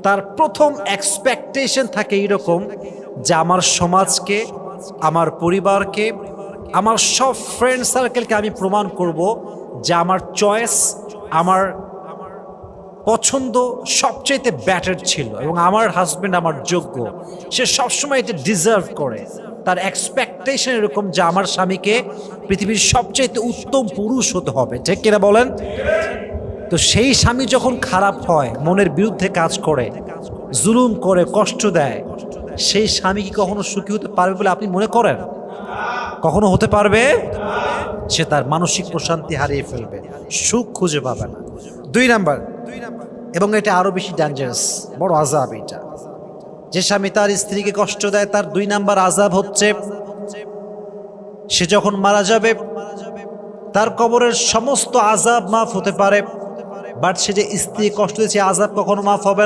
তার প্রথম এক্সপেকটেশন থাকে এরকম যে আমার সমাজকে, আমার পরিবারকে, আমার সব ফ্রেন্ড সার্কেলকে আমি প্রমাণ করব যে আমার চয়েস, আমার পছন্দ সবচাইতে ব্যাটার ছিল এবং আমার হাজবেন্ড আমার যোগ্য, সে সবসময় এটা ডিজার্ভ করে। তার এক্সপেকটেশন এরকম যে আমার স্বামীকে পৃথিবীর সবচাইতে উত্তম পুরুষ হতে হবে, ঠিক কিনা বলেন? তো সেই স্বামী যখন খারাপ হয়, মনের বিরুদ্ধে কাজ করে, জুলুম করে, কষ্ট দেয়, সেই স্বামী কি কখনো সুখী হতে পারবে বলে আপনি মনে করেন? কখনো হতে পারবে? সে তার মানসিক প্রশান্তি হারিয়ে ফেলবে, সুখ খুঁজে পাবে না। 2 নাম্বার, এবং এটা আরো বেশি ডেঞ্জারাস, বড় আযাব এটা। যে স্বামী তার স্ত্রীকে কষ্ট দেয়, তার 2 নাম্বার আযাব হচ্ছে সে যখন মারা যাবে তার কবরের সমস্ত আযাব মাফ হতে পারে, বাট সে যে স্ত্রী কষ্ট দিয়েছে আযাব কখনো মাফ হবে না।